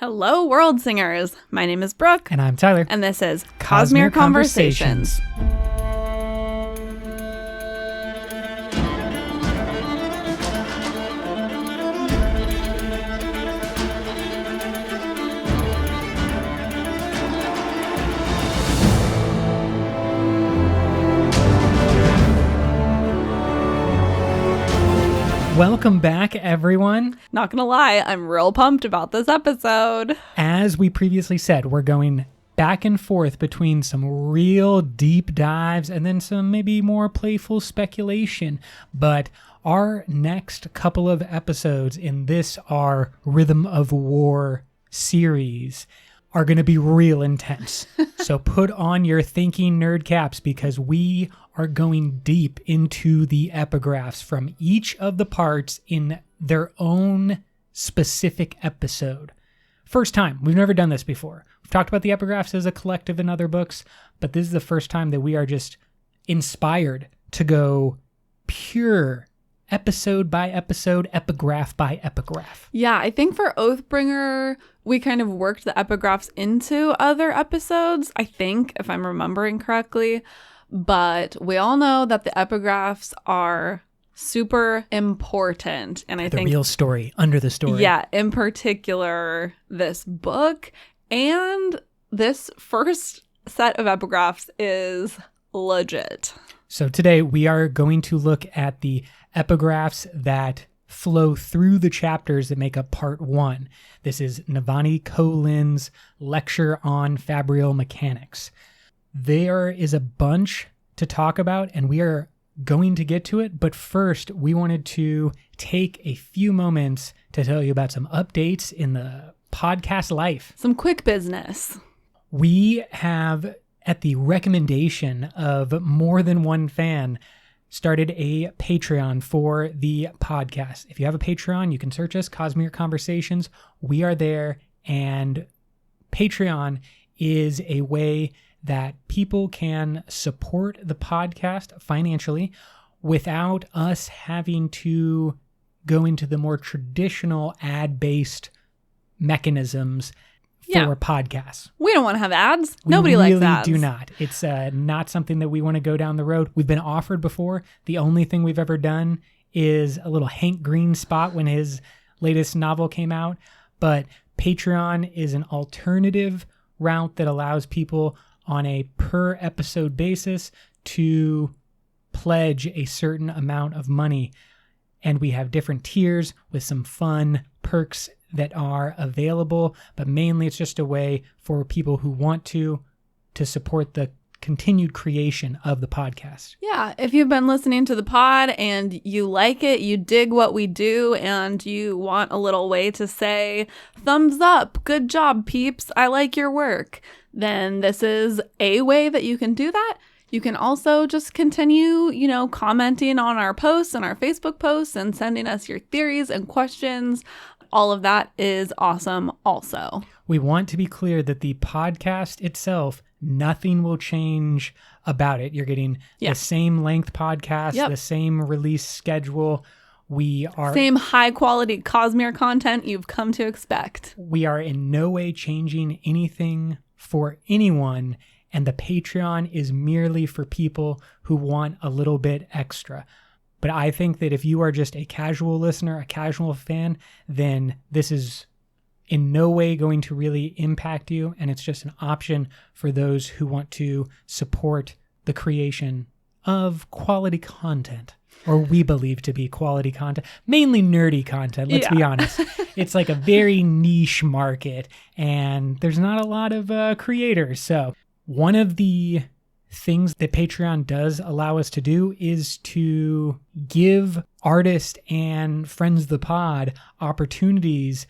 Hello, world singers. My name is Brooke. And I'm Tyler. And this is Cosmere Conversations. Welcome back, everyone. Not gonna lie, I'm real pumped about this episode. As we previously said, we're going back and forth between some real deep dives and then some maybe more playful speculation. But our next couple of episodes in this, our Rhythm of War series, are going to be real intense. So put on your thinking nerd caps because we are going deep into the epigraphs from each of the parts in their own specific episode. First time. We've never done this before. We've talked about the epigraphs as a collective in other books, but this is the first time that we are just inspired to go pure episode by episode, epigraph by epigraph. Yeah, I think for Oathbringer, we kind of worked the epigraphs into other episodes, I think, if I'm remembering correctly. But we all know that the epigraphs are super important. And I think the real story under the story. Yeah, in particular, this book and this first set of epigraphs is legit. So today we are going to look at the epigraphs that flow through the chapters that make up part 1. This is Navani Colin's lecture on fabrial mechanics. There is a bunch to talk about, and we are going to get to it. But first, we wanted to take a few moments to tell you about some updates in the podcast life. Some quick business. We have, at the recommendation of more than one fan, started a Patreon for the podcast. If you have a Patreon, you can search us, Cosmere Conversations. We are there, and Patreon is a way that people can support the podcast financially without us having to go into the more traditional ad-based mechanisms for podcasts. We don't want to have ads. Nobody likes ads. We really do not. It's not something that we want to go down the road. We've been offered before. The only thing we've ever done is a little Hank Green spot when his latest novel came out. But Patreon is an alternative route that allows people on a per episode basis to pledge a certain amount of money. And we have different tiers with some fun perks that are available, but mainly it's just a way for people who want to support the continued creation of the podcast. Yeah, if you've been listening to the pod and you like it, you dig what we do, and you want a little way to say, thumbs up, good job, peeps, I like your work, then this is a way that you can do that. You can also just continue, commenting on our posts and our Facebook posts and sending us your theories and questions. All of that is awesome also. We want to be clear that the podcast itself, nothing will change about it. You're getting the same length podcast, the same release schedule. We are same high quality Cosmere content you've come to expect. We are in no way changing anything for anyone, and the Patreon is merely for people who want a little bit extra. But I think that if you are just a casual listener, a casual fan, then this is in no way going to really impact you. And it's just an option for those who want to support the creation of quality content, or we believe to be quality content, mainly nerdy content. Let's be honest. It's like a very niche market, and there's not a lot of creators. So one of the things that Patreon does allow us to do is to give artists and friends of the pod opportunities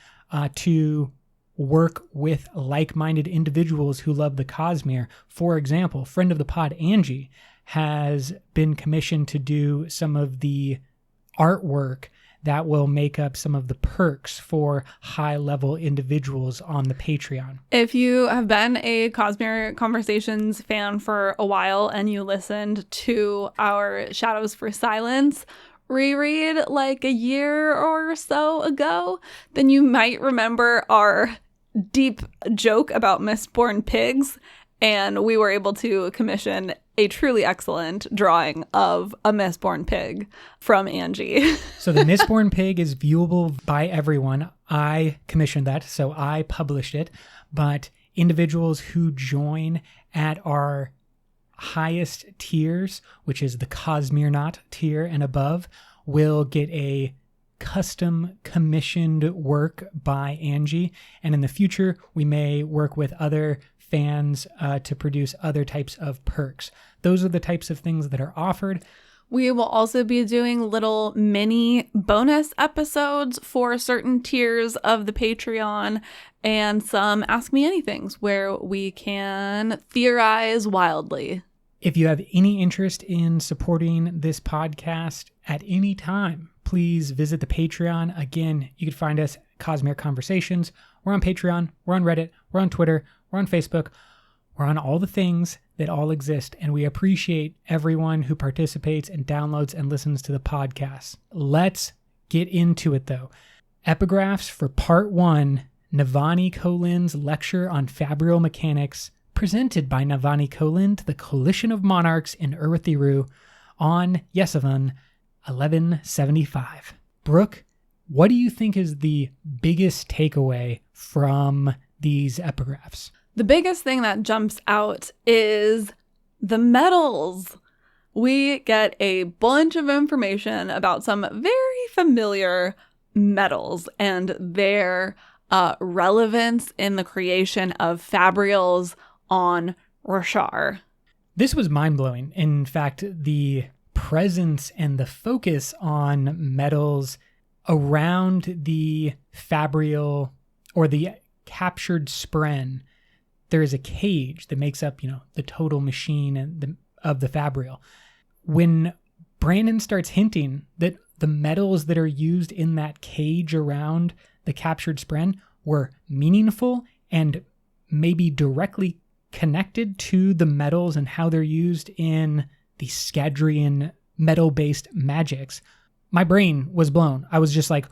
to work with like-minded individuals who love the Cosmere. For example, friend of the pod, Angie, has been commissioned to do some of the artwork that will make up some of the perks for high-level individuals on the Patreon. If you have been a Cosmere Conversations fan for a while and you listened to our Shadows for Silence reread like a year or so ago, then you might remember our deep joke about Mistborn pigs, and we were able to commission a truly excellent drawing of a Mistborn pig from Angie. So the Mistborn pig is viewable by everyone. I commissioned that, so I published it. But individuals who join at our highest tiers, which is the Cosmere tier and above, will get a custom commissioned work by Angie. And in the future, we may work with other fans to produce other types of perks. Those are the types of things that are offered. We will also be doing little mini bonus episodes for certain tiers of the Patreon and some Ask Me Anythings where we can theorize wildly. If you have any interest in supporting this podcast at any time, please visit the Patreon. Again, you can find us at Cosmere Conversations. We're on Patreon, we're on Reddit, we're on Twitter, we're on Facebook. We're on all the things that all exist, and we appreciate everyone who participates and downloads and listens to the podcast. Let's get into it, though. Epigraphs for Part 1, Navani Kolin's lecture on fabrial mechanics, presented by Navani Kolin to the Coalition of Monarchs in Urithiru on Yesavan 1175. Brooke, what do you think is the biggest takeaway from these epigraphs? The biggest thing that jumps out is the metals. We get a bunch of information about some very familiar metals and their relevance in the creation of fabrials on Roshar. This was mind-blowing. In fact, the presence and the focus on metals around the fabrial or the captured spren. There is a cage that makes up, the total machine and of the fabrial. When Brandon starts hinting that the metals that are used in that cage around the captured spren were meaningful and maybe directly connected to the metals and how they're used in the Scadrian metal-based magics, my brain was blown. I was just like,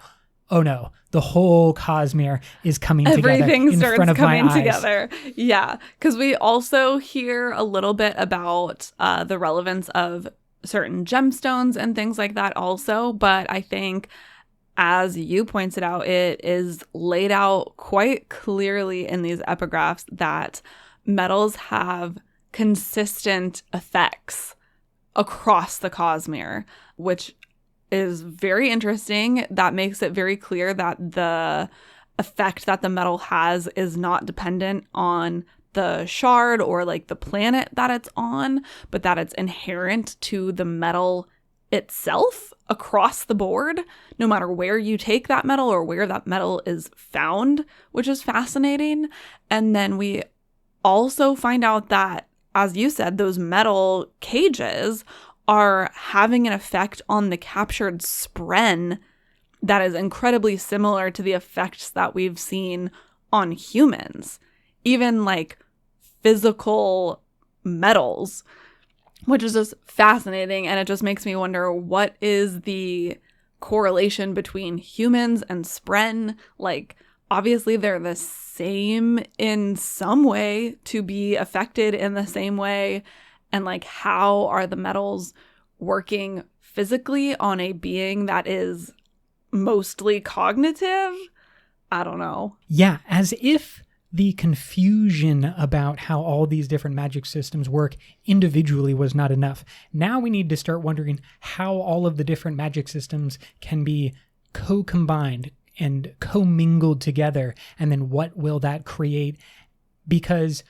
oh no, the whole Cosmere is coming together in front of my eyes. Together. Yeah, because we also hear a little bit about the relevance of certain gemstones and things like that also. But I think, as you pointed out, it is laid out quite clearly in these epigraphs that metals have consistent effects across the Cosmere, which is very interesting. That makes it very clear that the effect that the metal has is not dependent on the shard or like the planet that it's on, but that it's inherent to the metal itself across the board, no matter where you take that metal or where that metal is found, which is fascinating. And then we also find out that, as you said, those metal cages are having an effect on the captured spren that is incredibly similar to the effects that we've seen on humans, even like physical metals, which is just fascinating. And it just makes me wonder, what is the correlation between humans and spren? Like, obviously they're the same in some way to be affected in the same way. And like, how are the metals working physically on a being that is mostly cognitive? I don't know. Yeah, as if the confusion about how all these different magic systems work individually was not enough. Now we need to start wondering how all of the different magic systems can be co-combined and co-mingled together, and then what will that create? Because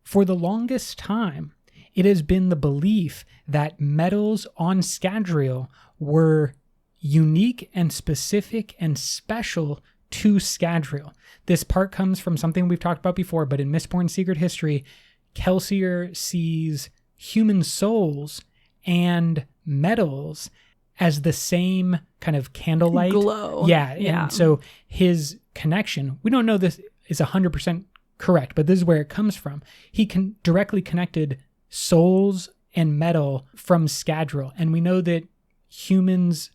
for the longest time, it has been the belief that metals on Scadrial were unique and specific and special to Scadrial. This part comes from something we've talked about before, but in Mistborn Secret History, Kelsier sees human souls and metals as the same kind of candlelight glow. Yeah. And so his connection, we don't know this is 100% correct, but this is where it comes from. He directly connected souls and metal from Scadrial. And we know that humans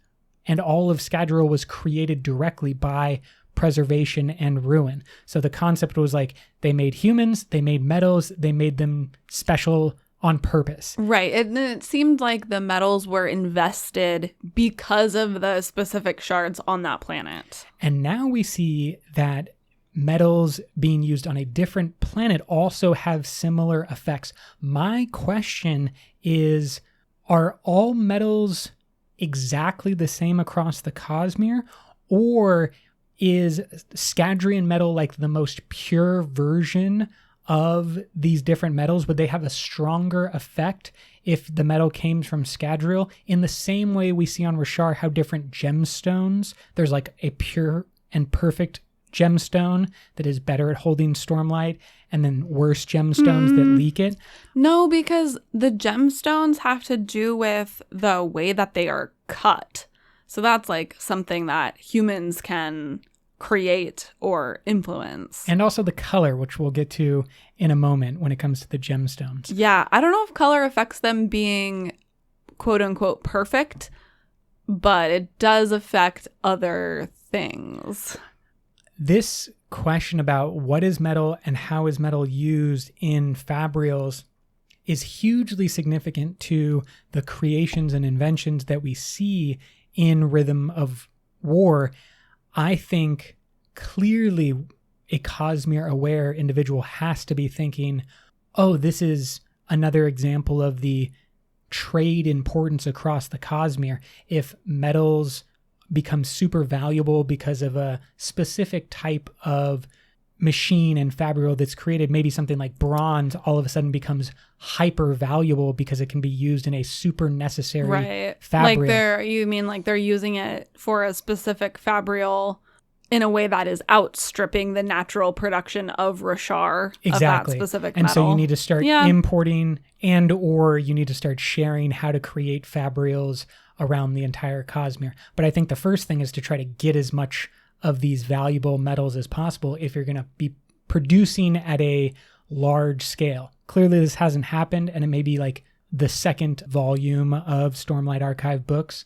and all of Scadrial was created directly by preservation and ruin. So the concept was like they made humans, they made metals, they made them special on purpose. Right. It seemed like the metals were invested because of the specific shards on that planet. And now we see that metals being used on a different planet also have similar effects. My question is, are all metals exactly the same across the Cosmere? Or is Scadrian metal like the most pure version of these different metals? Would they have a stronger effect if the metal came from Scadrial? In the same way we see on Roshar how different gemstones, there's like a pure and perfect gemstone that is better at holding stormlight, and then worse gemstones that leak it. No, because the gemstones have to do with the way that they are cut. So that's like something that humans can create or influence. And also the color, which we'll get to in a moment when it comes to the gemstones. Yeah, I don't know if color affects them being quote unquote perfect, but it does affect other things. This question about what is metal and how is metal used in fabrials is hugely significant to the creations and inventions that we see in Rhythm of War. I think clearly a Cosmere aware individual has to be thinking, oh, this is another example of the trade importance across the Cosmere. If metals become super valuable because of a specific type of machine and fabrial that's created, maybe something like bronze all of a sudden becomes hyper valuable because it can be used in a super necessary fabrial. You mean like they're using it for a specific fabrial in a way that is outstripping the natural production of Roshar of that specific metal. And so you need to start importing and or you need to start sharing how to create fabrials around the entire Cosmere. But I think the first thing is to try to get as much of these valuable metals as possible if you're going to be producing at a large scale. Clearly this hasn't happened, and it may be like the second volume of Stormlight Archive books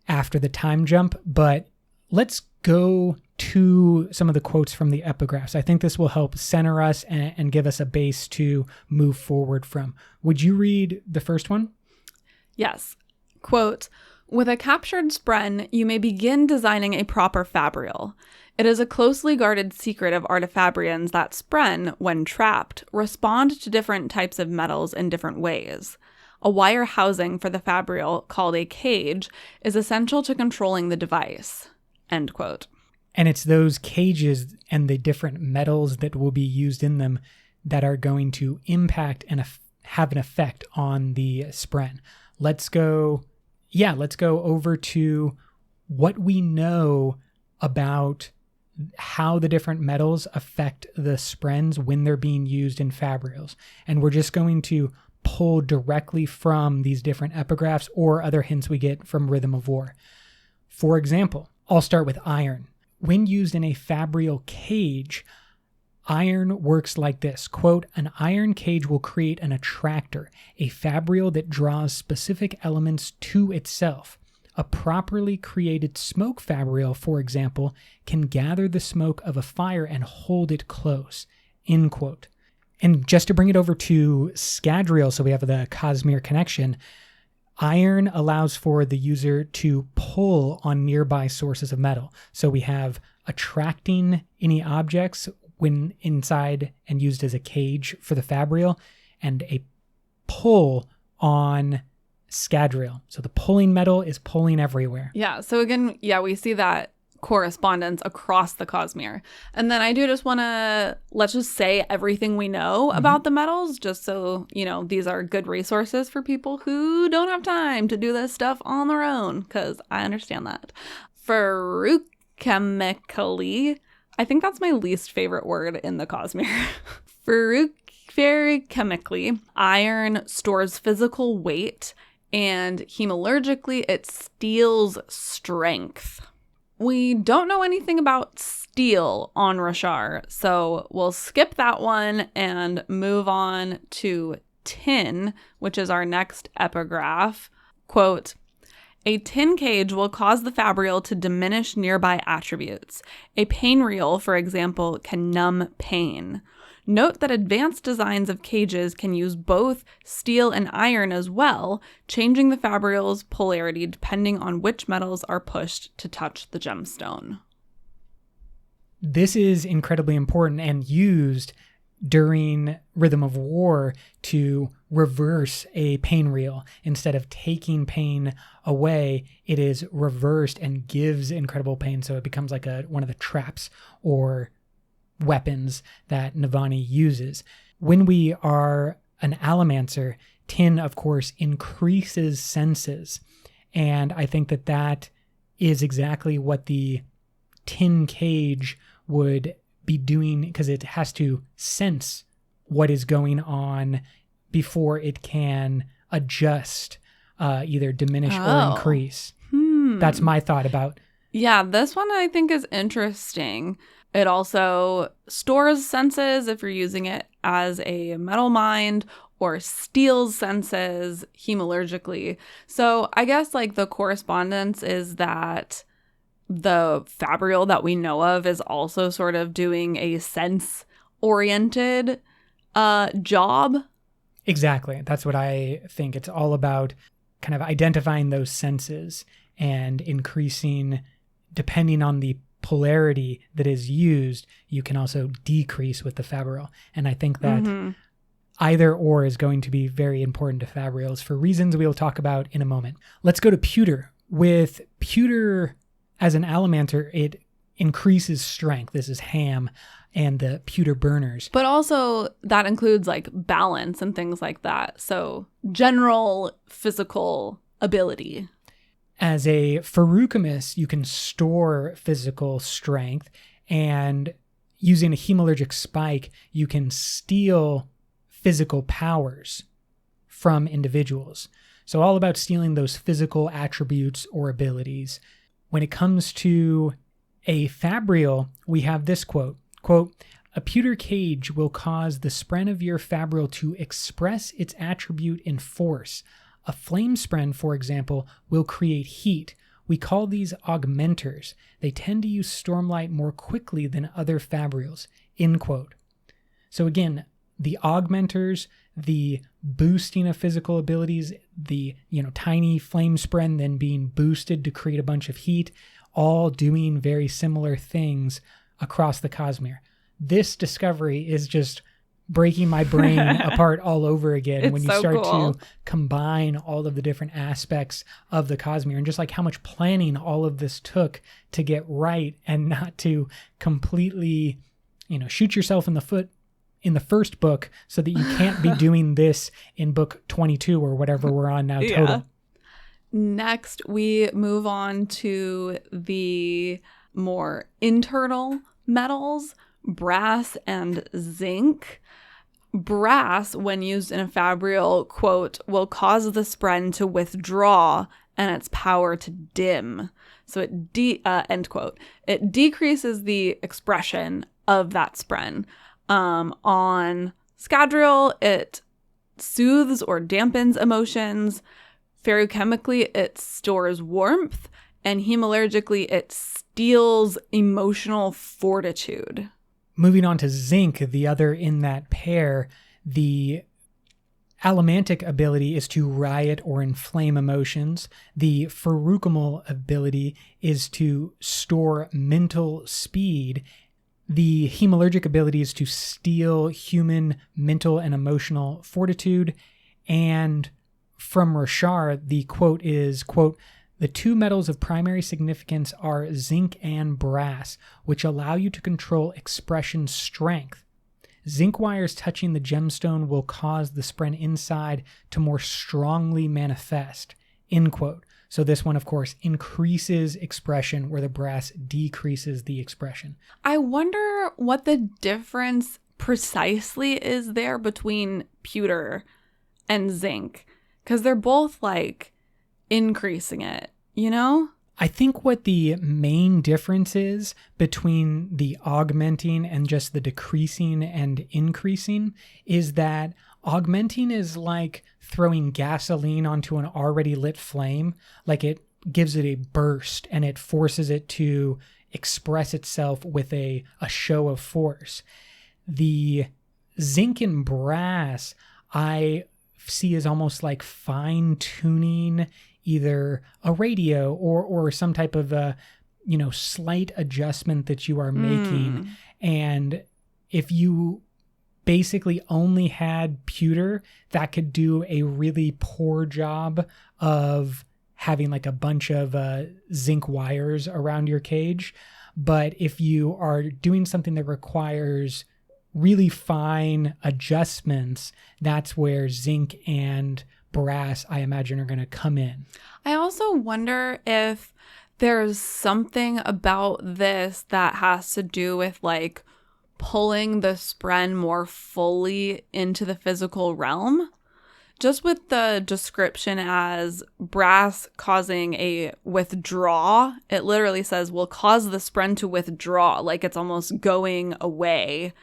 after the time jump, but let's go to some of the quotes from the epigraphs. I think this will help center us and give us a base to move forward from. Would you read the first one? Yes. Quote, "With a captured spren, you may begin designing a proper fabrial. It is a closely guarded secret of artifabrians that spren, when trapped, respond to different types of metals in different ways. A wire housing for the fabrial, called a cage, is essential to controlling the device." End quote. And it's those cages and the different metals that will be used in them that are going to impact and have an effect on the spren. Let's go over to what we know about how the different metals affect the sprens when they're being used in fabrials. And we're just going to pull directly from these different epigraphs or other hints we get from Rhythm of War. For example, I'll start with iron. When used in a fabrial cage, iron works like this. Quote, "An iron cage will create an attractor, a fabrial that draws specific elements to itself. A properly created smoke fabrial, for example, can gather the smoke of a fire and hold it close." End quote. And just to bring it over to Scadrial, so we have the Cosmere connection, iron allows for the user to pull on nearby sources of metal. So we have attracting any objects when inside and used as a cage for the fabrial, and a pull on Scadrial. So the pulling metal is pulling everywhere. Yeah, so again, we see that correspondence across the Cosmere. And then I do just want to, let's just say everything we know about the metals, just so, these are good resources for people who don't have time to do this stuff on their own, because I understand that. Ferrochemically, I think that's my least favorite word in the Cosmere. Ferrochemically, iron stores physical weight, and hemologically, it steals strength. We don't know anything about steel on Roshar, so we'll skip that one and move on to tin, which is our next epigraph. Quote, A tin cage will cause the fabrial to diminish nearby attributes. A pain reel, for example, can numb pain. Note that advanced designs of cages can use both steel and iron as well, changing the fabrial's polarity depending on which metals are pushed to touch the gemstone. This is incredibly important and used during Rhythm of War to reverse a pain reel. Instead of taking pain away, it is reversed and gives incredible pain. So it becomes like one of the traps or weapons that Navani uses. When we are an Allomancer, tin, of course, increases senses. And I think that is exactly what the tin cage would be doing, because it has to sense what is going on before it can adjust, either diminish or increase. That's my thought about. Yeah, this one I think is interesting. It also stores senses if you're using it as a metal mind, or steals senses hemalurgically. So I guess like the correspondence is that the fabrial that we know of is also sort of doing a sense-oriented job. Exactly. That's what I think. It's all about kind of identifying those senses and increasing, depending on the polarity that is used, you can also decrease with the fabrial. And I think that either or is going to be very important to fabrials for reasons we will talk about in a moment. Let's go to pewter. With pewter as an Allomancer, it increases strength. This is Ham and the pewter burners. But also that includes like balance and things like that. So general physical ability. As a Feruchemist, you can store physical strength, and using a hemalurgic spike, you can steal physical powers from individuals. So all about stealing those physical attributes or abilities. When it comes to a fabrial, we have this quote, "A pewter cage will cause the spren of your fabrial to express its attribute in force. A flame spren, for example, will create heat. We call these augmenters. They tend to use stormlight more quickly than other fabrials." End quote. So again, the augmenters, the boosting of physical abilities, the tiny flame spren then being boosted to create a bunch of heat, all doing very similar things across the Cosmere. This discovery is just breaking my brain apart all over again when you start to combine all of the different aspects of the Cosmere, and just like how much planning all of this took to get right, and not to completely, shoot yourself in the foot in the first book so that you can't be doing this in book 22 or whatever we're on now total. Yeah. Next, we move on to the more internal metals, brass and zinc. Brass, when used in a fabrial, quote, will cause the spren to withdraw and its power to dim. So end quote. It decreases the expression of that spren. On Scadrial, it soothes or dampens emotions. Feruchemically, it stores warmth. And hemalurgically, it steals emotional fortitude. Moving on to zinc, the other in that pair, the allomantic ability is to riot or inflame emotions. The feruchemal ability is to store mental speed. The hemalurgic ability is to steal human mental and emotional fortitude. And from Rashar, the quote is, quote, "The two metals of primary significance are zinc and brass, which allow you to control expression strength. Zinc wires touching the gemstone will cause the spren inside to more strongly manifest." End quote. So this one, of course, increases expression where the brass decreases the expression. I wonder what the difference precisely is there between pewter and zinc, because they're both like increasing it, I think what the main difference is between the augmenting and just the decreasing and increasing is that augmenting is like throwing gasoline onto an already lit flame. Like it gives it a burst and it forces it to express itself with a show of force. The zinc and brass I see as almost like fine-tuning either a radio or some type of a, slight adjustment that you are making. And if you basically only had pewter, that could do a really poor job of having like a bunch of zinc wires around your cage. But if you are doing something that requires really fine adjustments, that's where zinc and brass, I imagine, are going to come in. I also wonder if there's something about this that has to do with like pulling the spren more fully into the physical realm. Just with the description as brass causing a withdraw, it literally says will cause the spren to withdraw, like it's almost going away,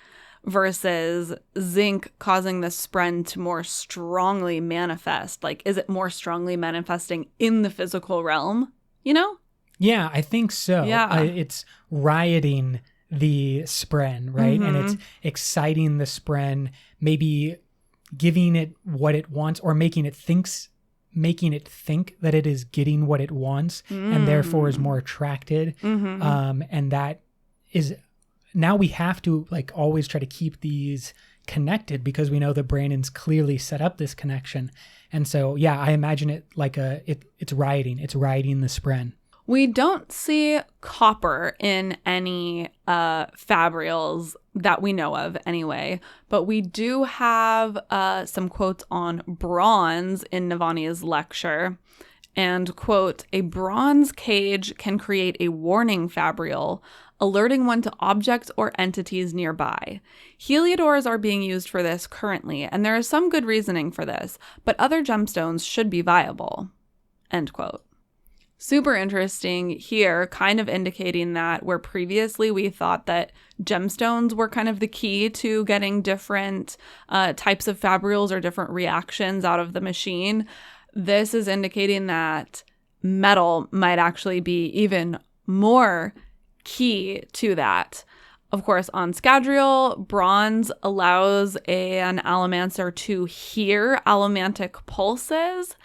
versus zinc causing the spren to more strongly manifest. Like, is it more strongly manifesting in the physical realm, Yeah, I think so. Yeah. It's rioting the spren, right? And it's exciting the spren, maybe giving it what it wants or making it think that it is getting what it wants and therefore is more attracted. And that is, now we have to like always try to keep these connected because we know that Brandon's clearly set up this connection. And so, yeah, I imagine it like it's riding the spren. We don't see copper in any fabrials that we know of anyway, but we do have some quotes on bronze in Navani's lecture. And, quote, a bronze cage can create a warning fabrial, alerting one to objects or entities nearby. Heliodors are being used for this currently, and there is some good reasoning for this, but other gemstones should be viable, end quote. Super interesting here, kind of indicating that where previously we thought that gemstones were kind of the key to getting different types of fabrials or different reactions out of the machine, this is indicating that metal might actually be even more key to that. Of course, on Scadrial, bronze allows an allomancer to hear allomantic pulses.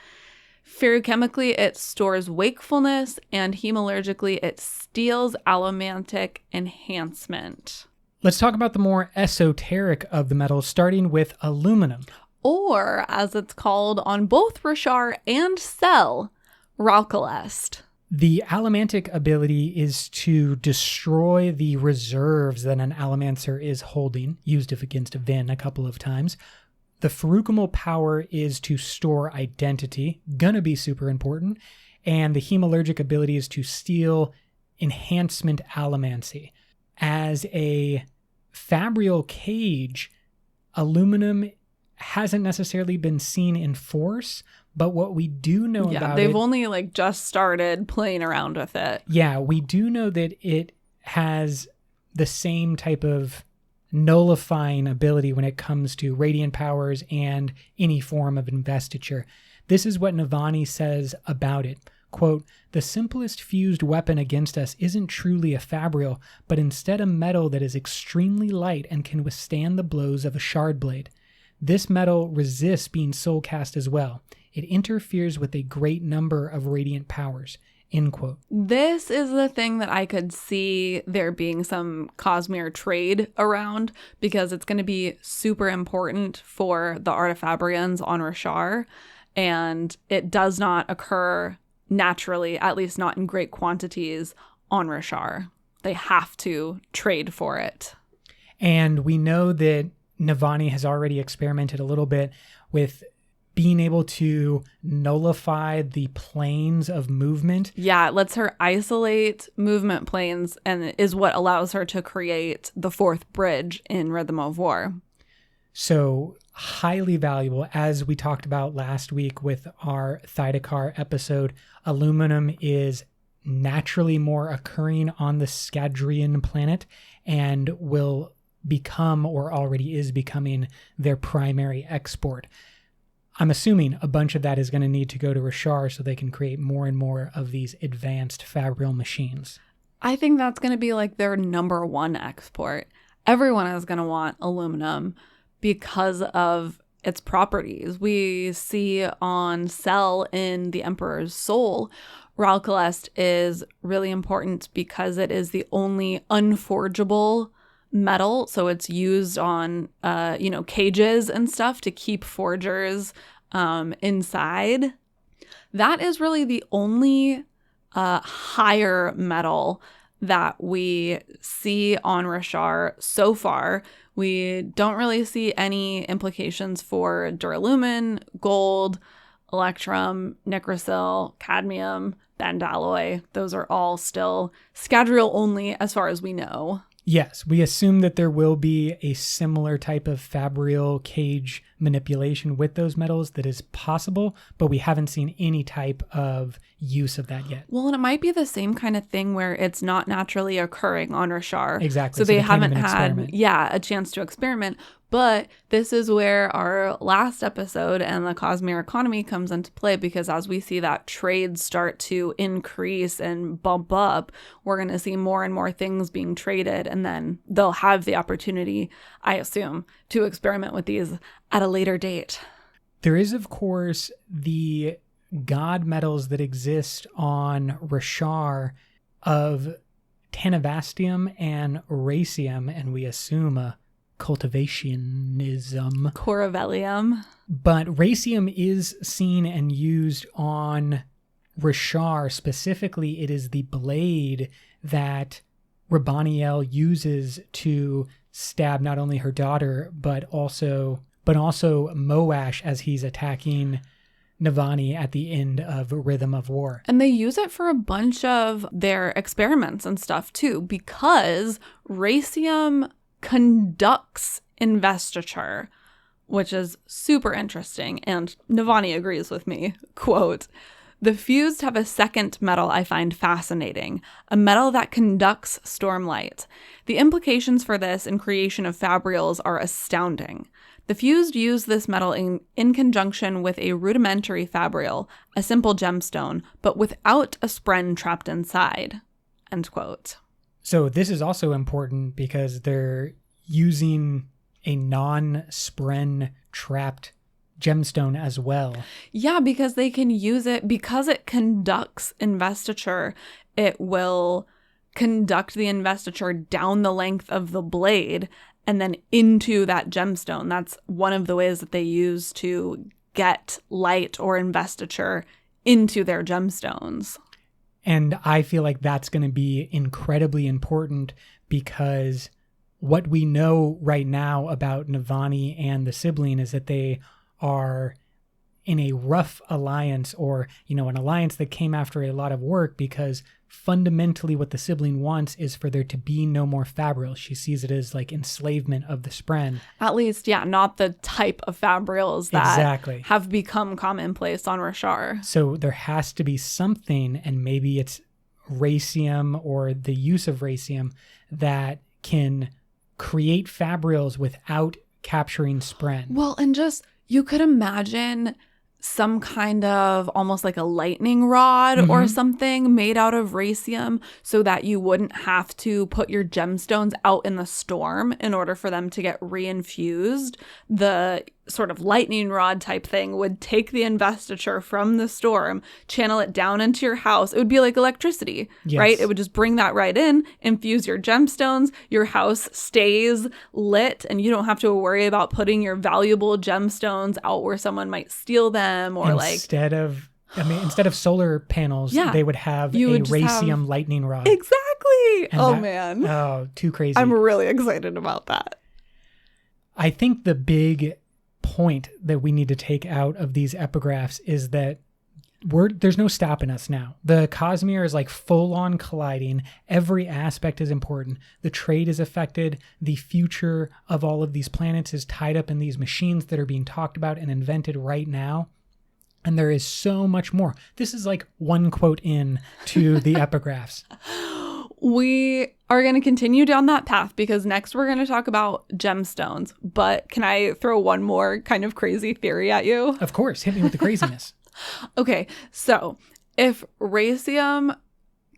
Ferrochemically, it stores wakefulness, and hemalurgically, it steals allomantic enhancement. Let's talk about the more esoteric of the metals, starting with aluminum. Or, as it's called on both Roshar and Cell, Raucalest. The allomantic ability is to destroy the reserves that an allomancer is holding, used against a Vin a couple of times. The feruchal power is to store identity, gonna be super important. And the hemalurgic ability is to steal enhancement allomancy. As a fabrial cage, aluminum hasn't necessarily been seen in force, but what we do know about they've only like just started playing around with it. Yeah, we do know that it has the same type of nullifying ability when it comes to radiant powers and any form of investiture. This is what Navani says about it. Quote, the simplest fused weapon against us isn't truly a fabrial, but instead a metal that is extremely light and can withstand the blows of a shard blade. This metal resists being soulcast as well. It interferes with a great number of radiant powers. End quote. This is the thing that I could see there being some Cosmere trade around, because it's going to be super important for the Artifabrians on Roshar, and it does not occur naturally, at least not in great quantities, on Roshar. They have to trade for it. And we know that Navani has already experimented a little bit with being able to nullify the planes of movement. Yeah, it lets her isolate movement planes and is what allows her to create the fourth bridge in Rhythm of War. So highly valuable. As we talked about last week with our Thydakar episode, aluminum is naturally more occurring on the Scadrian planet and will become, or already is becoming, their primary export. I'm assuming a bunch of that is going to need to go to Rashar so they can create more and more of these advanced fabrial machines. I think that's going to be like their number one export. Everyone is going to want aluminum because of its properties. We see on Cell in The Emperor's Soul, Ralceleste is really important because it is the only unforgeable metal. So it's used on, cages and stuff to keep forgers inside. That is really the only higher metal that we see on Rashar so far. We don't really see any implications for duralumin, gold, electrum, nicrosil, cadmium, bendalloy. Those are all still Scadrial only as far as we know. Yes, we assume that there will be a similar type of fabrial cage manipulation with those metals that is possible, but we haven't seen any type of use of that yet. Well, and it might be the same kind of thing where it's not naturally occurring on Rashar. Exactly. So they haven't had, a chance to experiment. But this is where our last episode and the Cosmere economy comes into play, because as we see that trade start to increase and bump up, we're going to see more and more things being traded, and then they'll have the opportunity, I assume, to experiment with these at a later date. There is, of course, the god metals that exist on Rashar of Tanavastium and Racium, and we assume a cultivationism. Corvellium. But Racium is seen and used on Rashar. Specifically, it is the blade that Rabaniel uses to stab not only her daughter, but also Moash as he's attacking Navani at the end of Rhythm of War. And they use it for a bunch of their experiments and stuff too, because Racium conducts investiture, which is super interesting. And Navani agrees with me. Quote, "The fused have a second metal I find fascinating, a metal that conducts stormlight. The implications for this in creation of fabrials are astounding. The fused use this metal in conjunction with a rudimentary fabrial, a simple gemstone, but without a spren trapped inside." End quote. So this is also important because they're using a non-spren trapped gemstone as well. Yeah, because they can use it, because it conducts investiture, it will conduct the investiture down the length of the blade and then into that gemstone. That's one of the ways that they use to get light or investiture into their gemstones. And I feel like that's going to be incredibly important, because what we know right now about Navani and the sibling is that they are in a rough alliance, or, an alliance that came after a lot of work, because fundamentally what the sibling wants is for there to be no more fabrials. She sees it as like enslavement of the spren. At least, yeah, not the type of fabrials that have become commonplace on Rashar. So there has to be something, and maybe it's Racium or the use of Racium, that can create fabrials without capturing spren. Well, and just, you could imagine some kind of almost like a lightning rod or something made out of Racium, so that you wouldn't have to put your gemstones out in the storm in order for them to get reinfused. The sort of lightning rod type thing would take the investiture from the storm, channel it down into your house. It would be like electricity, right? It would just bring that right in, infuse your gemstones, your house stays lit, and you don't have to worry about putting your valuable gemstones out where someone might steal them, or instead of solar panels, they would have a Racium lightning rod. Exactly. Man. Oh, too crazy. I'm really excited about that. I think the big point that we need to take out of these epigraphs is that there's no stopping us now. The Cosmere is like full on colliding. Every aspect is important. The trade is affected. The future of all of these planets is tied up in these machines that are being talked about and invented right now. And there is so much more. This is like one quote in to the epigraphs. We are going to continue down that path because next we're going to talk about gemstones. But can I throw one more kind of crazy theory at you? Of course. Hit me with the craziness. Okay, so if racium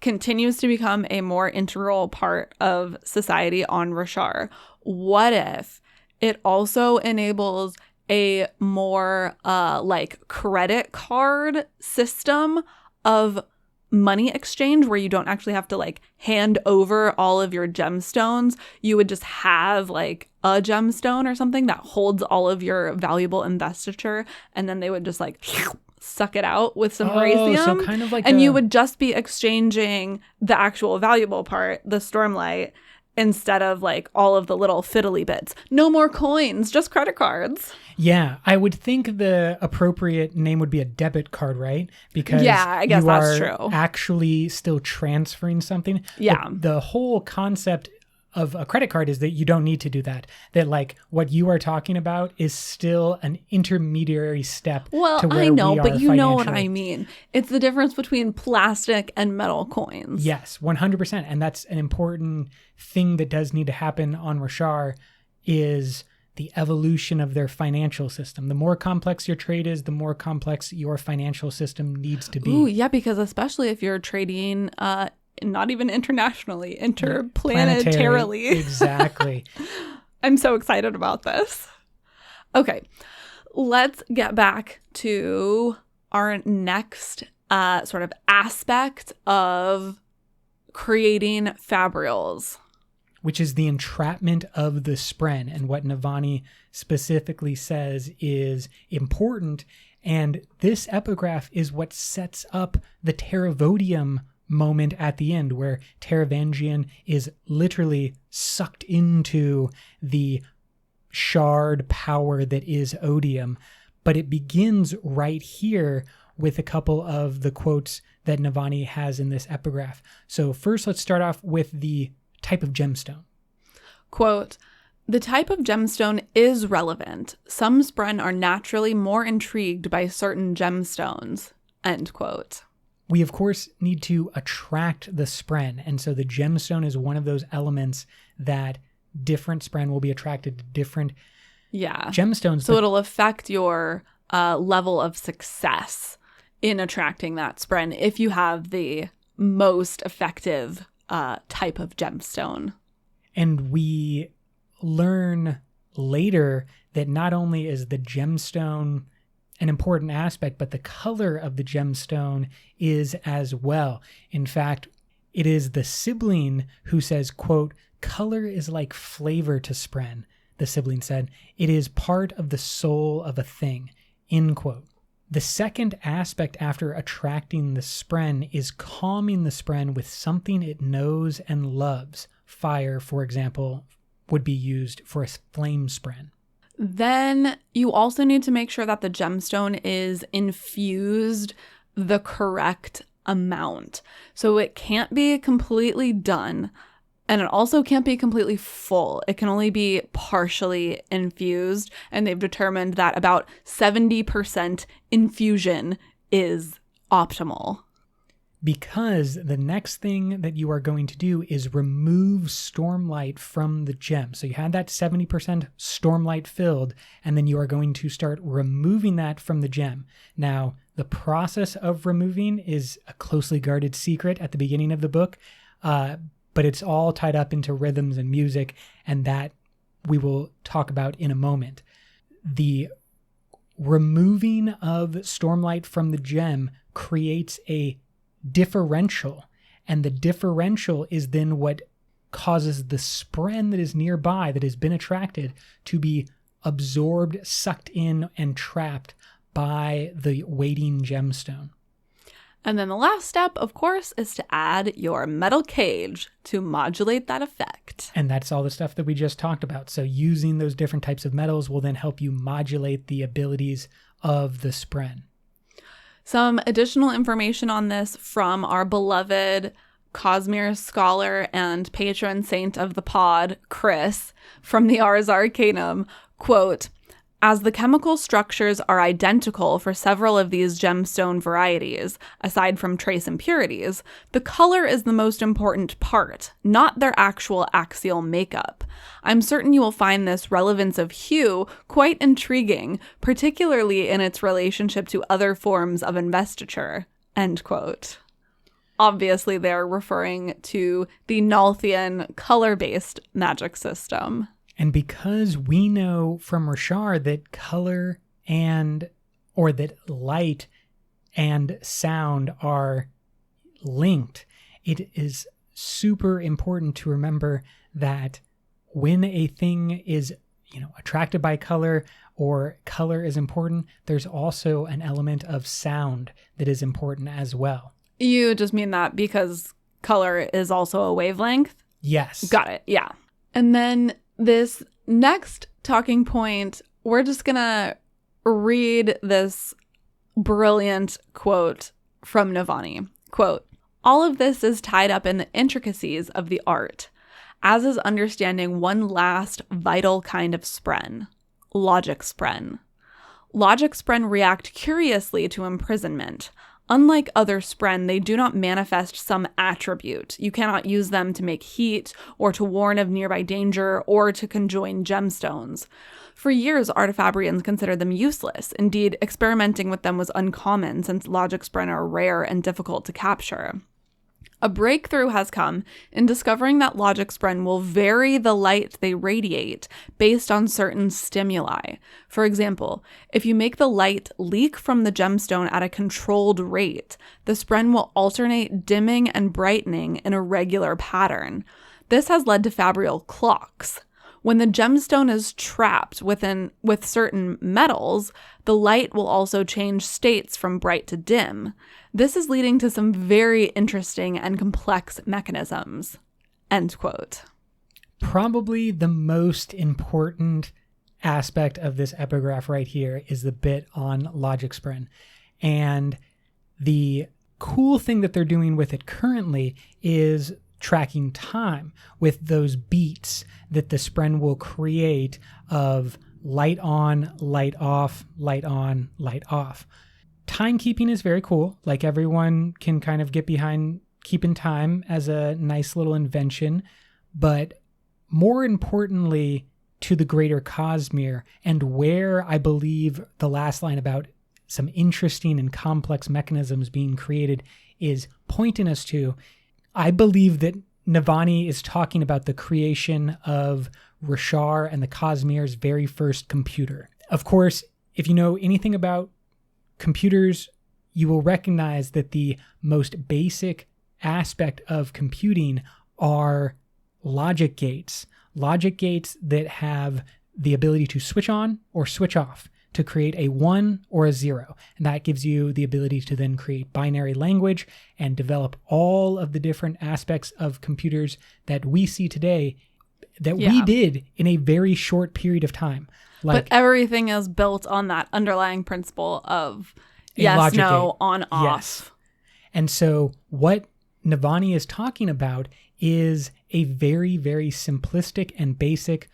continues to become a more integral part of society on Roshar, what if it also enables a more credit card system of money exchange where you don't actually have to hand over all of your gemstones? You would just have a gemstone or something that holds all of your valuable investiture, and then they would just suck it out with some racium. So kind of you would just be exchanging the actual valuable part, the Stormlight, instead of all of the little fiddly bits. No more coins, just credit cards. Yeah, I would think the appropriate name would be a debit card, right? Because I guess that's true. Actually still transferring something. Yeah. But the whole concept of a credit card is that you don't need to do that. That what you are talking about is still an intermediary step to where I know, we are but you know what financially. I mean. It's the difference between plastic and metal coins. Yes, 100%. And that's an important thing that does need to happen on Roshar is the evolution of their financial system. The more complex your trade is, the more complex your financial system needs to be. Ooh, yeah, because especially if you're trading not even internationally, interplanetarily. Planetary, exactly. I'm so excited about this. Okay, let's get back to our next sort of aspect of creating fabrials, which is the entrapment of the spren. And what Navani specifically says is important. And this epigraph is what sets up the Terravodium moment at the end, where Teravangian is literally sucked into the shard power that is odium. But it begins right here with a couple of the quotes that Navani has in this epigraph. So first, let's start off with the type of gemstone. Quote, "The type of gemstone is relevant. Some spren are naturally more intrigued by certain gemstones." End quote. We, of course, need to attract the spren. And so the gemstone is one of those elements that different spren will be attracted to different gemstones. So it'll affect your level of success in attracting that spren if you have the most effective type of gemstone. And we learn later that not only is the gemstone an important aspect, but the color of the gemstone is as well. In fact, it is the sibling who says, quote, "Color is like flavor to spren," the sibling said. "It is part of the soul of a thing," end quote. The second aspect after attracting the spren is calming the spren with something it knows and loves. Fire, for example, would be used for a flame spren. Then you also need to make sure that the gemstone is infused the correct amount. So it can't be completely done, and it also can't be completely full. It can only be partially infused, and they've determined that about 70% infusion is optimal. Because the next thing that you are going to do is remove Stormlight from the gem. So you had that 70% Stormlight filled, and then you are going to start removing that from the gem. Now, the process of removing is a closely guarded secret at the beginning of the book, but it's all tied up into rhythms and music, and that we will talk about in a moment. The removing of Stormlight from the gem creates a differential, and the differential is then what causes the spren that is nearby, that has been attracted, to be absorbed, sucked in, and trapped by the waiting gemstone. And then the last step, of course, is to add your metal cage to modulate that effect. And that's all the stuff that we just talked about. So using those different types of metals will then help you modulate the abilities of the spren. Some additional information on this from our beloved Cosmere scholar and patron saint of the pod, Chris, from the Ars Arcanum. Quote, As the chemical structures are identical for several of these gemstone varieties, aside from trace impurities, the color is the most important part, not their actual axial makeup. I'm certain you will find this relevance of hue quite intriguing, particularly in its relationship to other forms of investiture." End quote. Obviously, they're referring to the Nalthian color-based magic system. And because we know from Rashar that color or that light and sound are linked, it is super important to remember that when a thing is, attracted by color or color is important, there's also an element of sound that is important as well. You just mean that because color is also a wavelength? Yes. Got it. Yeah. And then this next talking point, we're just going to read this brilliant quote from Navani. Quote, "All of this is tied up in the intricacies of the art, as is understanding one last vital kind of spren, logic spren. Logic spren react curiously to imprisonment. Unlike other spren, they do not manifest some attribute. You cannot use them to make heat, or to warn of nearby danger, or to conjoin gemstones. For years, artifabrians considered them useless. Indeed, experimenting with them was uncommon, since logic spren are rare and difficult to capture. A breakthrough has come in discovering that logic spren will vary the light they radiate based on certain stimuli. For example, if you make the light leak from the gemstone at a controlled rate, the spren will alternate dimming and brightening in a regular pattern. This has led to fabrial clocks. When the gemstone is trapped with certain metals, the light will also change states from bright to dim. This is leading to some very interesting and complex mechanisms." End quote. Probably the most important aspect of this epigraph right here is the bit on logic spren. And the cool thing that they're doing with it currently is tracking time with those beats that the spren will create of light on, light off, light on, light off. Timekeeping is very cool. Like, everyone can kind of get behind keeping time as a nice little invention. But more importantly, to the greater Cosmere, and where I believe the last line about some interesting and complex mechanisms being created is pointing us to, I believe that Navani is talking about the creation of Rashar and the Cosmere's very first computer. Of course, if you know anything about computers, you will recognize that the most basic aspect of computing are logic gates that have the ability to switch on or switch off, to create a 1 or a 0. And that gives you the ability to then create binary language and develop all of the different aspects of computers that we see today that we did in a very short period of time. But everything is built on that underlying principle of yes, no, on, off. Yes. And so what Navani is talking about is a very, very simplistic and basic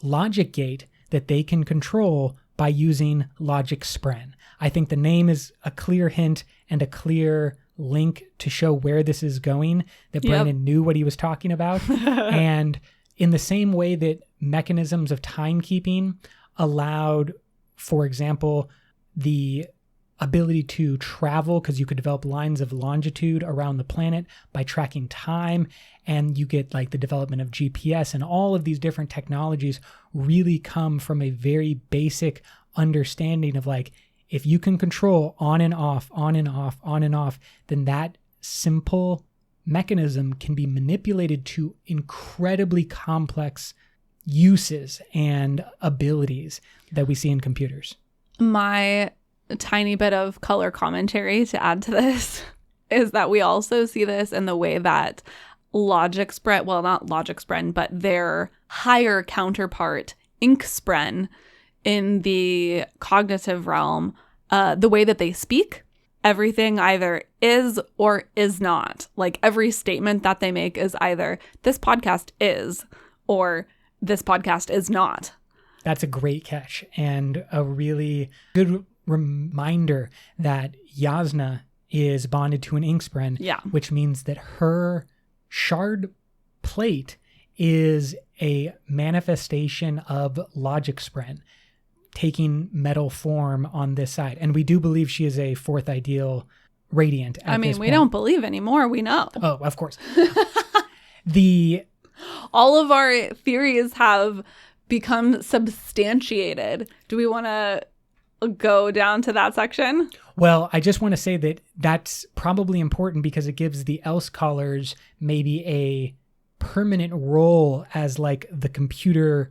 logic gate that they can control by using logic spren. I think the name is a clear hint and a clear link to show where this is going, that Brandon knew what he was talking about. And in the same way that mechanisms of timekeeping allowed, for example, the ability to travel, because you could develop lines of longitude around the planet by tracking time, and you get like the development of GPS, and all of these different technologies really come from a very basic understanding of like, if you can control on and off, on and off, on and off, then that simple mechanism can be manipulated to incredibly complex uses and abilities that we see in computers. My tiny bit of color commentary to add to this is that we also see this in the way that logic spren, well, not logic spren, but their higher counterpart, ink spren, in the cognitive realm, the way that they speak, everything either is or is not. Like, every statement that they make is either this podcast is or this podcast is not. That's a great catch and a really good reminder that Yasna is bonded to an Inkspren, which means that her shard plate is a manifestation of Logic Spren taking metal form on this side. And we do believe she is a fourth ideal radiant. We don't believe anymore. We know. Oh, of course. All of our theories have become substantiated. Do we want to go down to that section? Well, I just want to say that that's probably important because it gives the else callers maybe a permanent role as like the computer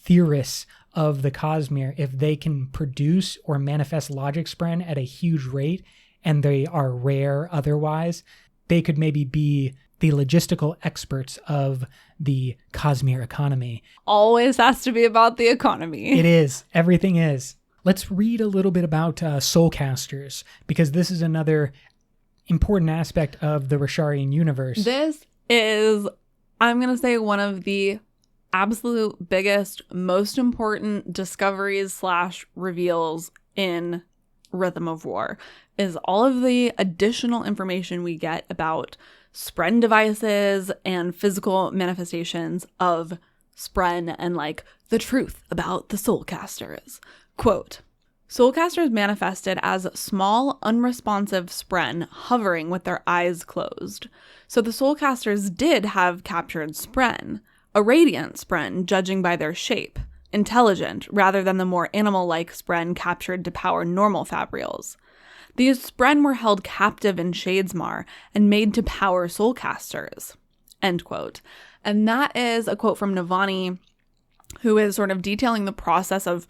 theorists of the Cosmere. If they can produce or manifest logic spren at a huge rate and they are rare otherwise, they could maybe be the logistical experts of the Cosmere economy. Always has to be about the economy. It is. Everything is. Let's read a little bit about soulcasters, because this is another important aspect of the Rasharian universe. This is, I'm going to say, one of the absolute biggest, most important discoveries / reveals in Rhythm of War, is all of the additional information we get about Spren devices and physical manifestations of Spren and like the truth about the soulcasters. Quote, soulcasters manifested as small, unresponsive Spren hovering with their eyes closed. So the soulcasters did have captured Spren, a radiant Spren judging by their shape, intelligent rather than the more animal-like Spren captured to power normal fabrials. These Spren were held captive in Shadesmar and made to power soulcasters. End quote. And that is a quote from Navani, who is sort of detailing the process of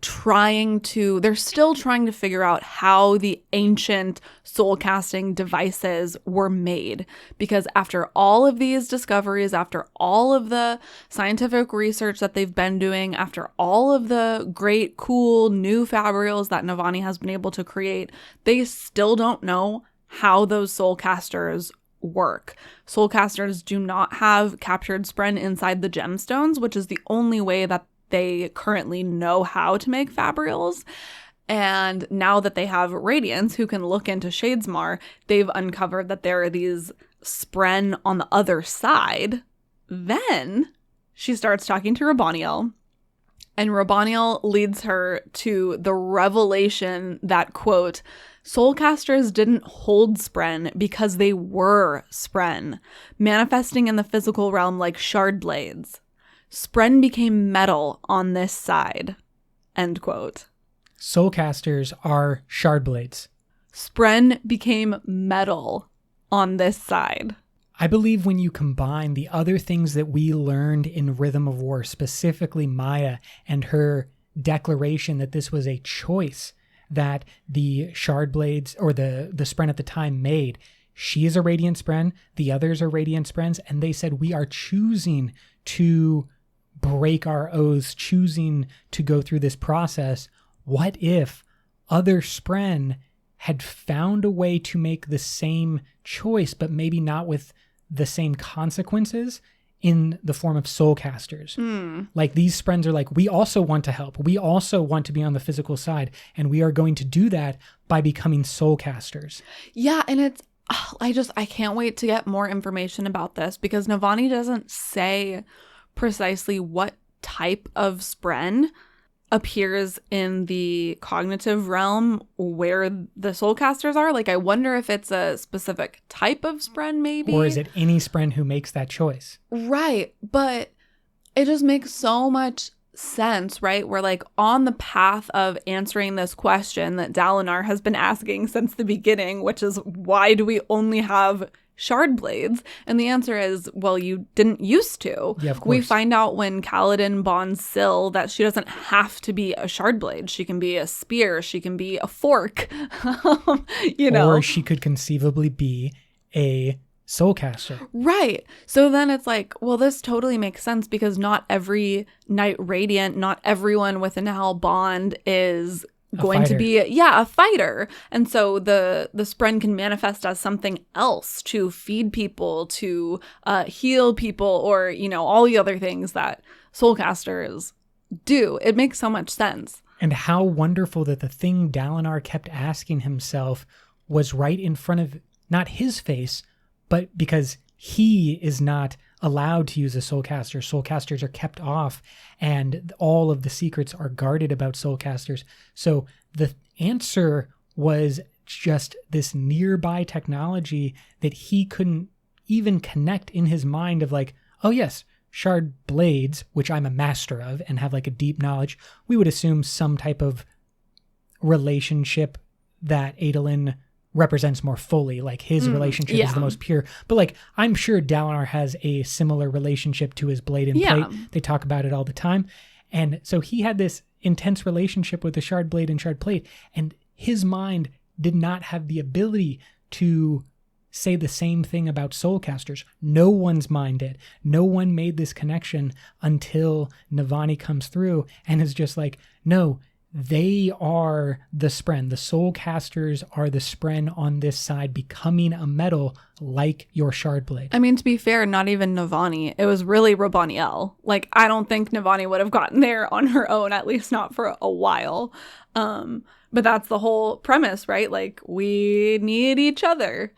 they're still trying to figure out how the ancient soul casting devices were made. Because after all of these discoveries, after all of the scientific research that they've been doing, after all of the great, cool new fabrials that Navani has been able to create, they still don't know how those soul casters work. Soul casters do not have captured Spren inside the gemstones, which is the only way that they currently know how to make fabrials. And now that they have Radiants who can look into Shadesmar, they've uncovered that there are these Spren on the other side. Then she starts talking to Rabaniel, and Rabaniel leads her to the revelation that, quote, soulcasters didn't hold Spren because they were Spren, manifesting in the physical realm like shard blades. Spren became metal on this side. End quote. Soulcasters are shard blades. Spren became metal on this side. I believe when you combine the other things that we learned in Rhythm of War, specifically Maya and her declaration that this was a choice that the shard blades or the Spren at the time made. She is a Radiant Spren, the others are Radiant Sprens, and they said we are choosing to break our oaths, choosing to go through this process. What if other Spren had found a way to make the same choice, but maybe not with the same consequences in the form of soulcasters? Like these Sprens are like, we also want to help. We also want to be on the physical side, and we are going to do that by becoming soulcasters. Yeah, and it's, I can't wait to get more information about this, because Navani doesn't say precisely what type of Spren appears in the cognitive realm where the soulcasters are. Like, I wonder if it's a specific type of Spren, maybe. Or is it any Spren who makes that choice? Right. But it just makes so much sense, right? We're like on the path of answering this question that Dalinar has been asking since the beginning, which is, why do we only have shard blades? And the answer is, well, you didn't used to. Yeah, of course. We find out when Kaladin bonds Syl that she doesn't have to be a shard blade. She can be a spear. She can be a fork. Or she could conceivably be a soulcaster. Right. So then it's like, well, this totally makes sense, because not every Knight Radiant, not everyone with an Al bond is going to be a fighter. And so the Spren can manifest as something else, to feed people, to heal people, or all the other things that soulcasters do. It makes so much sense. And how wonderful that the thing Dalinar kept asking himself was right in front of not his face, but because he is not allowed to use a soulcaster. Soulcasters are kept off, and all of the secrets are guarded about soulcasters. So the answer was just this nearby technology that he couldn't even connect in his mind of like, oh yes, shard blades, which I'm a master of and have like a deep knowledge. We would assume some type of relationship that Adolin represents more fully, like his relationship is the most pure. But like, I'm sure Dalinar has a similar relationship to his blade and plate. They talk about it all the time. And so he had this intense relationship with the shard blade and shard plate, and his mind did not have the ability to say the same thing about soulcasters. No one's mind did. No one made this connection until Navani comes through and is just like, no, they are the spren. The soulcasters are the spren on this side, becoming a metal like your shard blade. I mean, to be fair, not even Navani. It was really Rabaniel. Like, I don't think Navani would have gotten there on her own, at least not for a while. But that's the whole premise, right? Like, we need each other.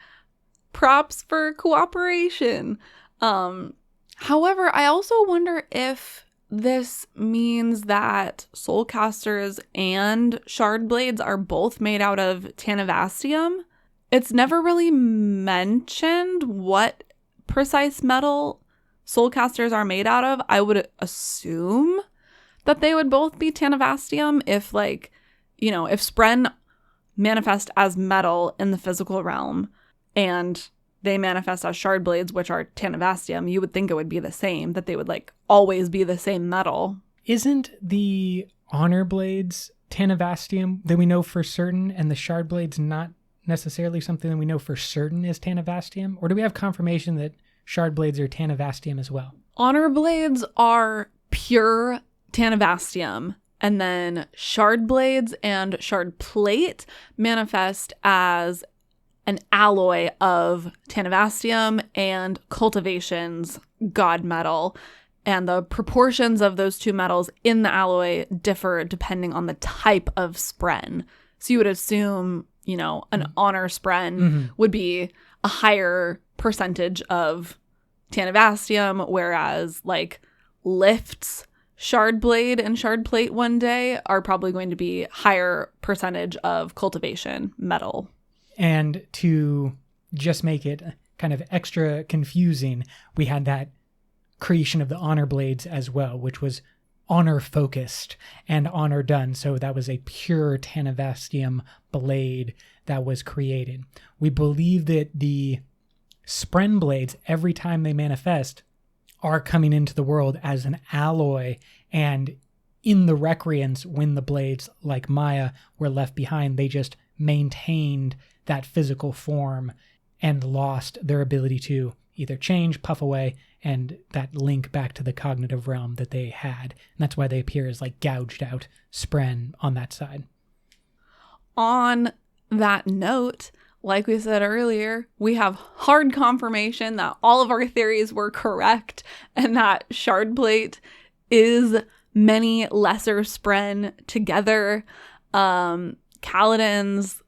Props for cooperation. However, I also wonder if this means that soulcasters and shard blades are both made out of Tanavastium. It's never really mentioned what precise metal soulcasters are made out of. I would assume that they would both be Tanavastium if, like, you know, if spren manifest as metal in the physical realm and they manifest as shard blades, which are Tanavastium, you would think it would be the same, that they would like always be the same metal. Isn't the honor blades Tanavastium that we know for certain, and the shard blades not necessarily something that we know for certain is Tanavastium? Or do we have confirmation that shard blades are Tanavastium as well? Honor blades are pure Tanavastium, and then shard blades and shard plate manifest as an alloy of Tanavastium and Cultivation's god metal. And the proportions of those two metals in the alloy differ depending on the type of spren. So you would assume, you know, an honor spren would be a higher percentage of Tanavastium, whereas like Lift's shard blade and shard plate one day are probably going to be higher percentage of Cultivation metal. And to just make it kind of extra confusing, we had that creation of the honor blades as well, which was honor focused and honor done. So that was a pure Tanavastium blade that was created. We believe that the spren blades, every time they manifest, are coming into the world as an alloy, and in the recreants, when the blades like Maya were left behind, they just maintained that physical form and lost their ability to either change, puff away, and that link back to the cognitive realm that they had. And that's why they appear as like gouged out spren on that side. On that note, like we said earlier, we have hard confirmation that all of our theories were correct and that shard plate is many lesser spren together. Kaladin's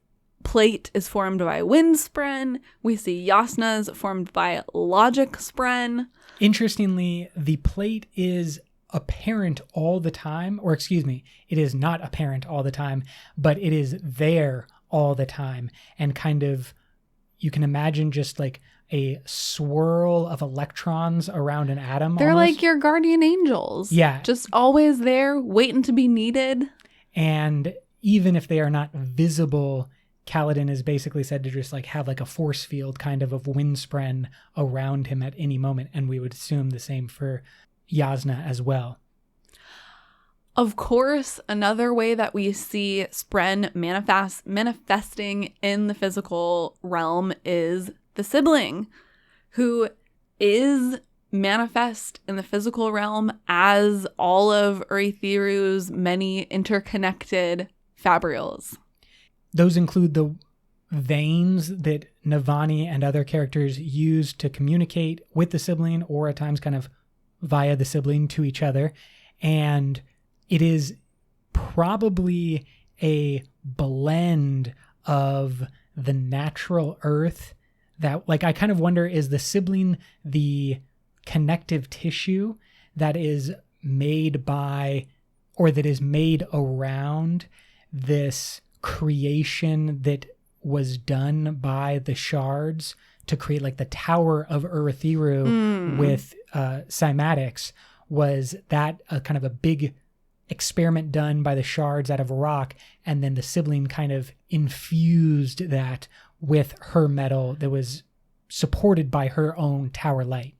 plate is formed by wind spren. We see Yasna's formed by logic spren. Interestingly, the plate is apparent all the time, or excuse me, it is not apparent all the time, but it is there all the time. And kind of, you can imagine just like a swirl of electrons around an atom. They're almost like your guardian angels. Yeah. Just always there, waiting to be needed. And even if they are not visible, Kaladin is basically said to just like have like a force field kind of wind spren around him at any moment. And we would assume the same for Yasna as well. Of course, another way that we see spren manifesting in the physical realm is the sibling, who is manifest in the physical realm as all of Urithiru's many interconnected fabrials. Those include the veins that Navani and other characters use to communicate with the sibling, or at times kind of via the sibling to each other. And it is probably a blend of the natural earth that, like, I kind of wonder, is the sibling the connective tissue that is made by, or that is made around this creation that was done by the shards to create like the Tower of Urithiru with cymatics? Was that a kind of a big experiment done by the shards out of rock, and then the sibling kind of infused that with her metal that was supported by her own tower light?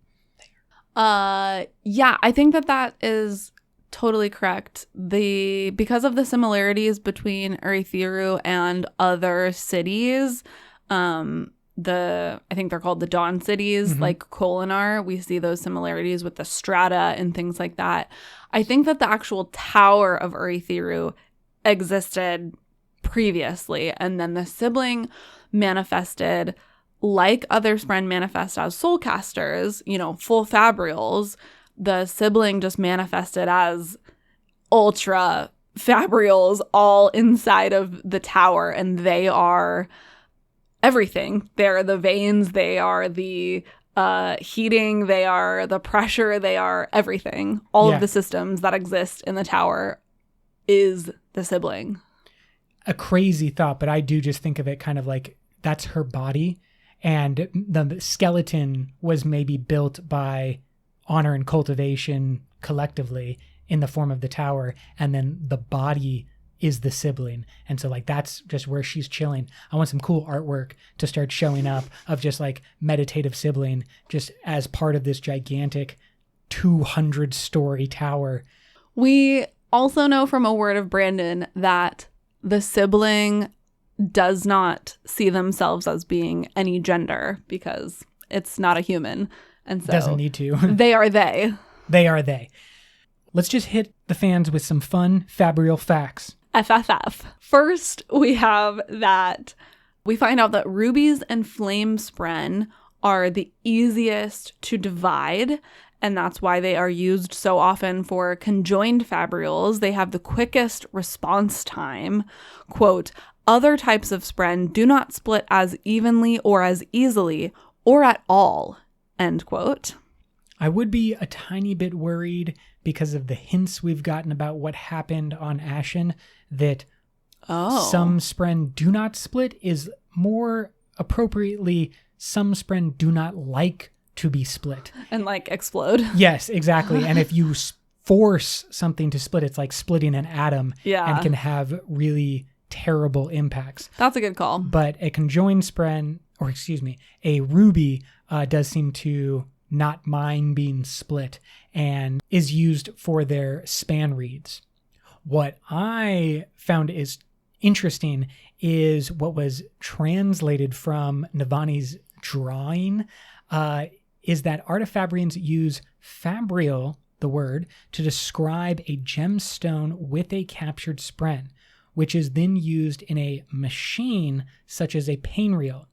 Yeah, I think that is totally correct. Because of the similarities between Urithiru and other cities, I think they're called the Dawn cities, like Kholinar. We see those similarities with the strata and things like that. I think that the actual Tower of Urithiru existed previously, and then the sibling manifested like other Spren manifest as soulcasters, full fabrials. The sibling just manifested as ultra fabrials all inside of the tower, and they are everything. They're the veins, they are the heating, they are the pressure, they are everything. All of the systems that exist in the tower is the sibling. A crazy thought, but I do just think of it kind of like that's her body, and the skeleton was maybe built by honor and cultivation collectively in the form of the tower, and then the body is the sibling. And so like that's just where she's chilling. I want some cool artwork to start showing up of just like meditative sibling just as part of this gigantic 200-story tower. We also know from A Word of Brandon that the sibling does not see themselves as being any gender because it's not a human. And so doesn't need to. They are they. They are they. Let's just hit the fans with some fun fabrial facts. FFF. First, we have that we find out that rubies and flame spren are the easiest to divide, and that's why they are used so often for conjoined fabrials. They have the quickest response time. Quote, other types of spren do not split as evenly or as easily or at all, end quote. I would be a tiny bit worried because of the hints we've gotten about what happened on Ashen, that some spren do not split is more appropriately some spren do not like to be split. And like explode. Yes, exactly. And if you force something to split, it's like splitting an atom and can have really terrible impacts. That's a good call. But a conjoined spren, or excuse me, a ruby does seem to not mind being split and is used for their span reads. What I found is interesting is what was translated from Navani's drawing is that artifabrians use fabrial, the word, to describe a gemstone with a captured spren, which is then used in a machine such as a pain reel.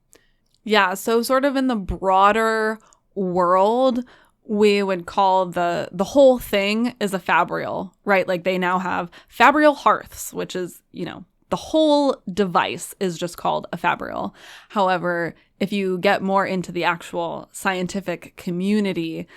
Yeah, so sort of in the broader world, we would call the whole thing is a fabrial, right? Like they now have fabrial hearths, which is, the whole device is just called a fabrial. However, if you get more into the actual scientific community,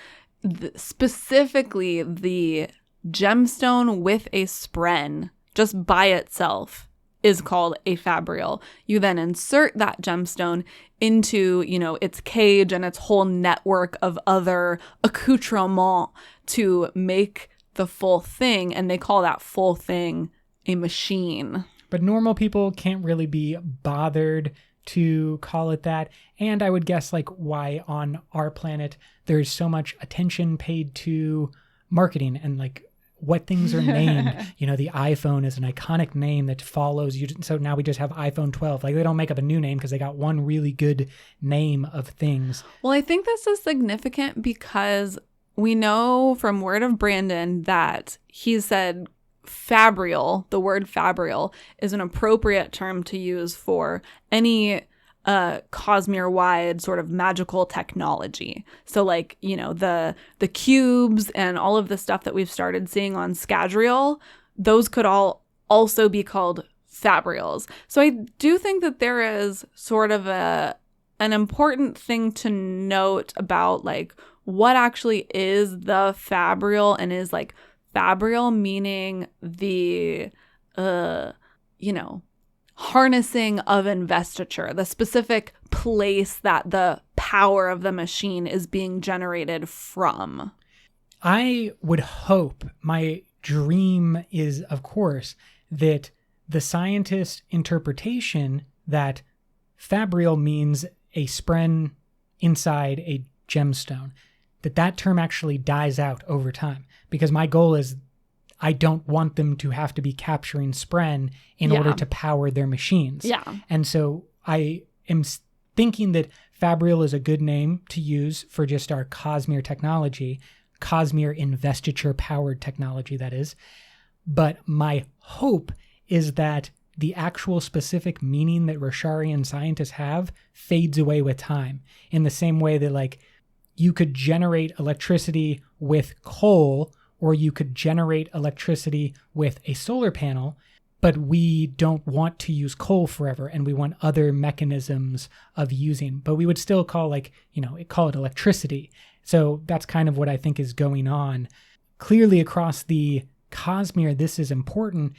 specifically the gemstone with a spren just by itself is called a fabrial. You then insert that gemstone into, its cage and its whole network of other accoutrements to make the full thing, and they call that full thing a machine. But normal people can't really be bothered to call it that. And I would guess like why on our planet there's so much attention paid to marketing and like what things are named. The iPhone is an iconic name that follows you. So now we just have iPhone 12. Like they don't make up a new name because they got one really good name of things. Well, I think this is significant because we know from Word of Brandon that he said fabrial, the word fabrial, is an appropriate term to use for any Cosmere-wide sort of magical technology. So like, the cubes and all of the stuff that we've started seeing on Scadrial, those could all also be called fabrials. So I do think that there is sort of an important thing to note about like what actually is the fabrial, and is like fabrial meaning the harnessing of investiture, the specific place that the power of the machine is being generated from. I would hope, my dream is, of course, that the scientist interpretation that fabrial means a spren inside a gemstone, that term actually dies out over time. Because my goal is I don't want them to have to be capturing spren in order to power their machines. Yeah. And so I am thinking that fabrial is a good name to use for just our Cosmere technology, Cosmere investiture powered technology, that is. But my hope is that the actual specific meaning that Rosharian scientists have fades away with time, in the same way that like you could generate electricity with coal, or you could generate electricity with a solar panel, but we don't want to use coal forever, and we want other mechanisms of using. But we would still call it electricity. So that's kind of what I think is going on. Clearly across the Cosmere, this is important.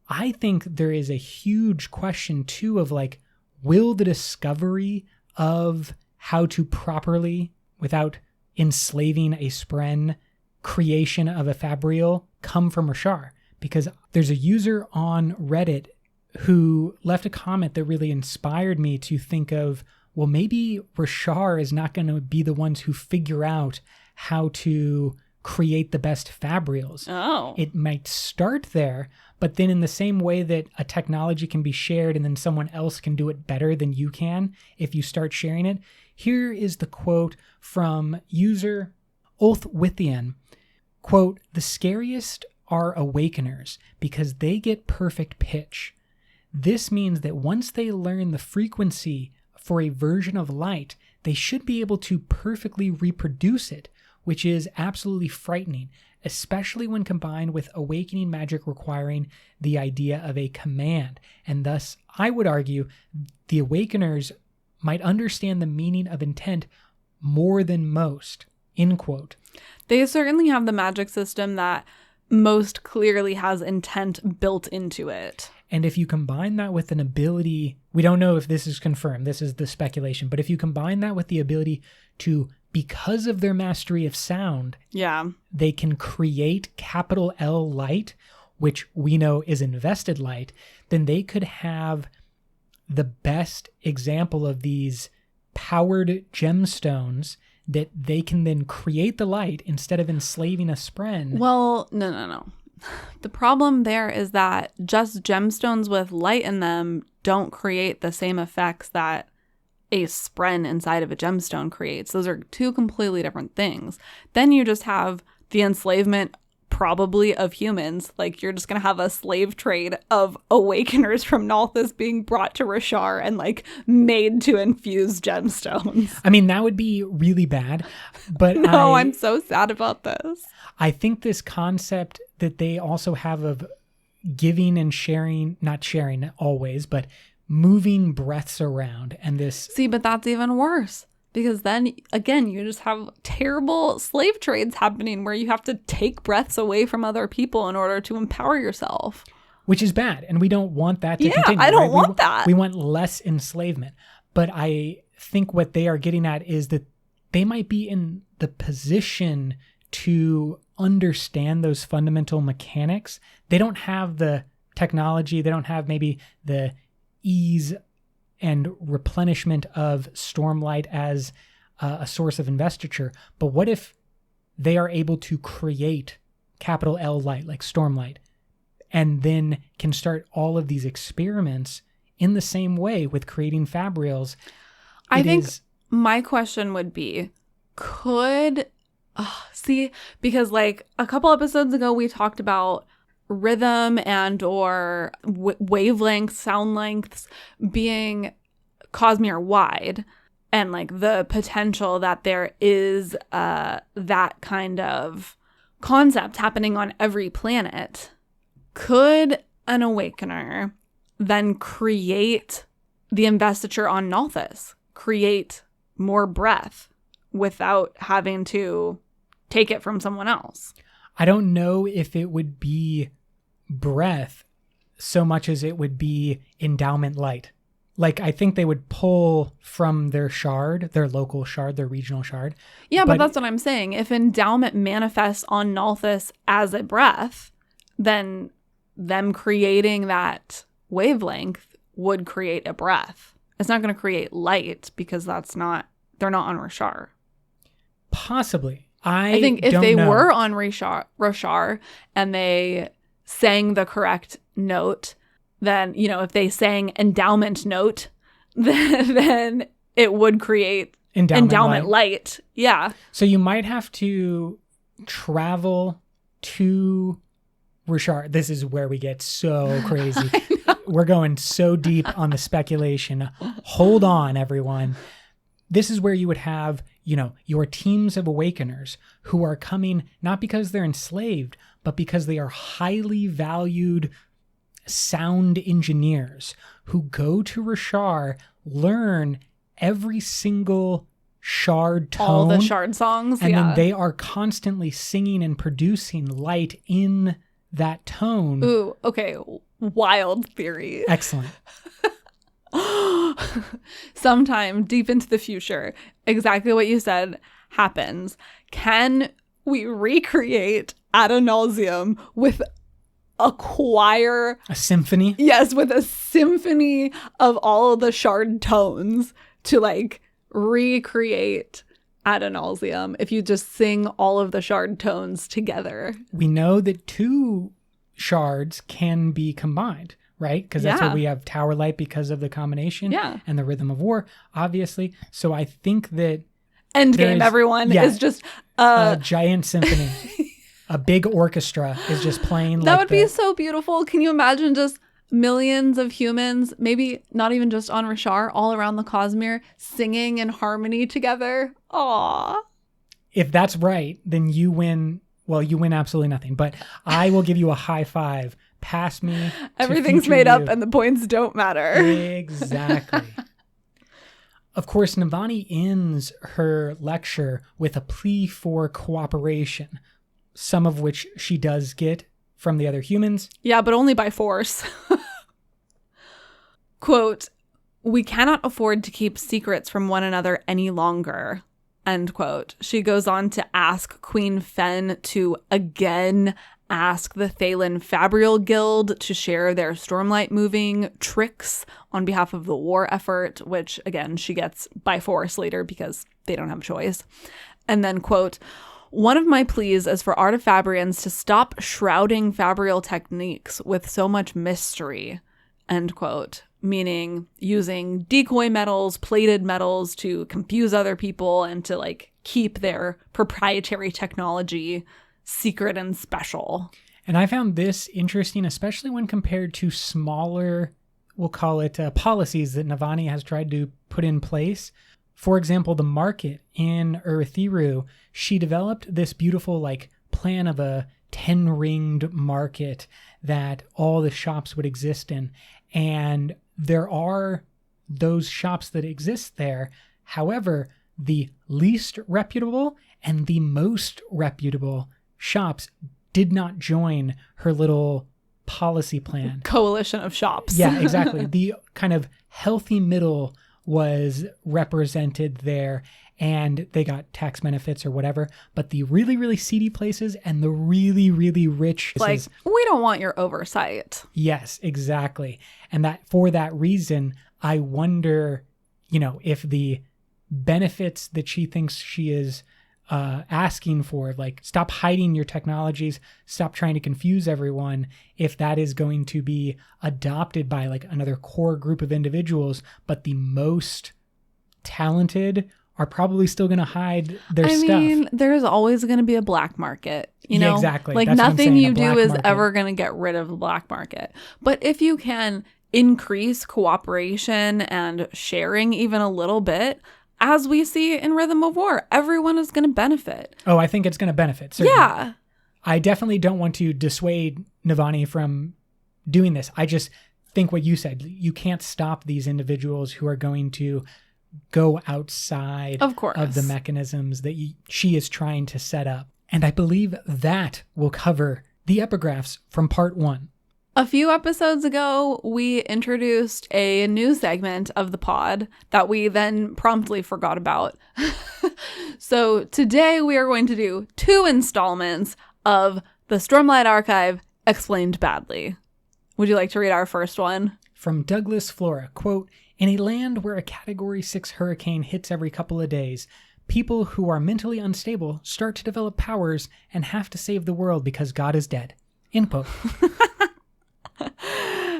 I think there is a huge question too of like, will the discovery of how to properly, without enslaving a spren, creation of a fabrial come from Roshar? Because there's a user on Reddit who left a comment that really inspired me to think of, well, maybe Roshar is not going to be the ones who figure out how to create the best fabrials. Oh. It might start there, but then in the same way that a technology can be shared and then someone else can do it better than you can if you start sharing it. Here is the quote from user Ulthwithian. Quote, "The scariest are awakeners because they get perfect pitch. This means that once they learn the frequency for a version of light, they should be able to perfectly reproduce it, which is absolutely frightening, especially when combined with awakening magic requiring the idea of a command. And thus, I would argue, the awakeners might understand the meaning of intent more than most." End quote. They certainly have the magic system that most clearly has intent built into it. And if you combine that with an ability, we don't know if this is confirmed, this is the speculation, but if you combine that with the ability to, because of their mastery of sound, they can create capital L light, which we know is invested light, then they could have the best example of these powered gemstones that they can then create the light instead of enslaving a spren. Well, no. The problem there is that just gemstones with light in them don't create the same effects that a spren inside of a gemstone creates. Those are two completely different things. Then you just have the enslavement probably of humans. Like, you're just going to have a slave trade of awakeners from Nalthis being brought to Roshar and like made to infuse gemstones. I mean, that would be really bad, but I'm so sad about this. I think this concept that they also have of giving and sharing, not sharing always, but moving breaths around, and this... See, but that's even worse. Because then, again, you just have terrible slave trades happening where you have to take breaths away from other people in order to empower yourself. Which is bad, and we don't want that to continue. I don't want that. We want less enslavement. But I think what they are getting at is that they might be in the position to understand those fundamental mechanics. They don't have the technology. They don't have maybe the ease and replenishment of Stormlight as a source of investiture. But what if they are able to create capital L light, like Stormlight, and then can start all of these experiments in the same way with creating fabrials? I think my question would be, because like a couple episodes ago, we talked about rhythm and or wavelengths, sound lengths being Cosmere wide, and like the potential that there is that kind of concept happening on every planet. Could an Awakener then create the investiture on Nalthis? Create more breath without having to take it from someone else? I don't know if it would be breath so much as it would be endowment light. Like, I think they would pull from their shard, their local shard, their regional shard. Yeah, but that's what I'm saying. If endowment manifests on Nalthis as a breath, then them creating that wavelength would create a breath. It's not going to create light because they're not on Roshar. Possibly. I think if they were on Roshar and they sang the correct note, then, if they sang endowment note, then it would create endowment light. Yeah. So you might have to travel to Roshar. This is where we get so crazy. We're going so deep on the speculation. Hold on, everyone. This is where you would have, your teams of Awakeners who are coming not because they're enslaved, but because they are highly valued sound engineers who go to Roshar, learn every single shard tone. All the shard songs. And then they are constantly singing and producing light in that tone. Ooh, okay. Wild theory. Excellent. Sometime deep into the future, exactly what you said happens. Can we recreate Ad Nauseam with a choir? A symphony? Yes, with a symphony of all of the shard tones to recreate Ad Nauseam if you just sing all of the shard tones together. We know that 2 shards can be combined, right? Because that's what we have Tower Light because of the combination and the Rhythm of War, obviously. So I think that Endgame, everyone, is just a giant symphony. A big orchestra is just playing. That would be so beautiful. Can you imagine just millions of humans, maybe not even just on Roshar, all around the Cosmere, singing in harmony together? Aww. If that's right, then you win. Well, you win absolutely nothing, but I will give you a high five. Pass me. Everything's made up and the points don't matter. Exactly. Of course, Navani ends her lecture with a plea for cooperation, some of which she does get from the other humans. Yeah, but only by force. Quote, "We cannot afford to keep secrets from one another any longer." End quote. She goes on to ask Queen Fen to again ask the Thalen Fabrial Guild to share their Stormlight moving tricks on behalf of the war effort, which, again, she gets by force later because they don't have a choice. And then, quote, "One of my pleas is for Artifabrians to stop shrouding Fabrial techniques with so much mystery." End quote. Meaning using decoy metals, plated metals to confuse other people and to keep their proprietary technology secret and special. And I found this interesting, especially when compared to smaller, we'll call it policies that Navani has tried to put in place. For example, the market in Urithiru, she developed this beautiful plan of a 10-ringed market that all the shops would exist in. And there are those shops that exist there. However, the least reputable and the most reputable shops did not join her little policy plan. Coalition of shops. Yeah, exactly. The kind of healthy middle was represented there, and they got tax benefits or whatever. But the really, really seedy places and the really, really rich places, we don't want your oversight. Yes, exactly. And that for that reason, I wonder, if the benefits that she thinks she is asking for, stop hiding your technologies, stop trying to confuse everyone, if that is going to be adopted by another core group of individuals, but the most talented are probably still going to hide their stuff. I mean, there's always going to be a black market, Yeah, exactly. That's nothing you do is ever going to get rid of the black market. But if you can increase cooperation and sharing even a little bit, as we see in Rhythm of War, everyone is going to benefit. Oh, I think it's going to benefit. Certainly. Yeah. I definitely don't want to dissuade Navani from doing this. I just think what you said, you can't stop these individuals who are going to go outside of the mechanisms that she is trying to set up. And I believe that will cover the epigraphs from part 1. A few episodes ago, we introduced a new segment of the pod that we then promptly forgot about. So today we are going to do 2 installments of the Stormlight Archive Explained Badly. Would you like to read our first one? From Douglas Flora, quote, "In a land where a Category 6 hurricane hits every couple of days, people who are mentally unstable start to develop powers and have to save the world because God is dead." End quote.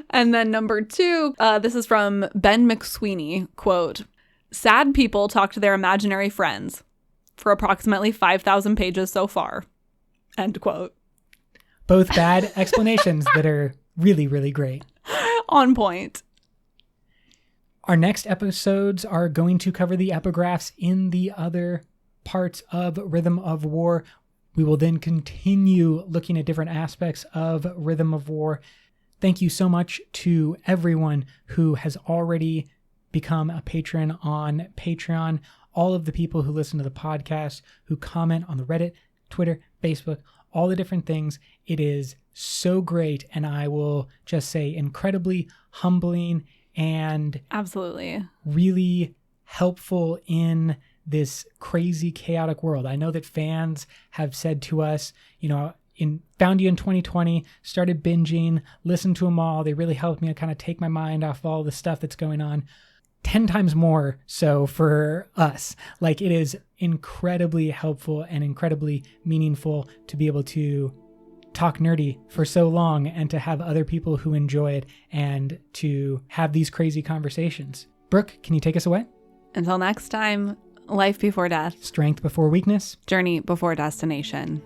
And then number 2, this is from Ben McSweeney, quote, "Sad people talk to their imaginary friends for approximately 5,000 pages so far." End quote. Both bad explanations that are really, really great. On point. Our next episodes are going to cover the epigraphs in the other parts of Rhythm of War. We will then continue looking at different aspects of Rhythm of War. Thank you so much to everyone who has already become a patron on Patreon, all of the people who listen to the podcast, who comment on the Reddit, Twitter, Facebook, all the different things. It is so great, and I will just say incredibly humbling and absolutely really helpful in this crazy, chaotic world. I know that fans have said to us, found you in 2020, started binging, listened to them all. They really helped me kind of take my mind off all the stuff that's going on. 10 times more so for us. Like, it is incredibly helpful and incredibly meaningful to be able to talk nerdy for so long and to have other people who enjoy it and to have these crazy conversations. Brooke, can you take us away? Until next time, life before death. Strength before weakness. Journey before destination.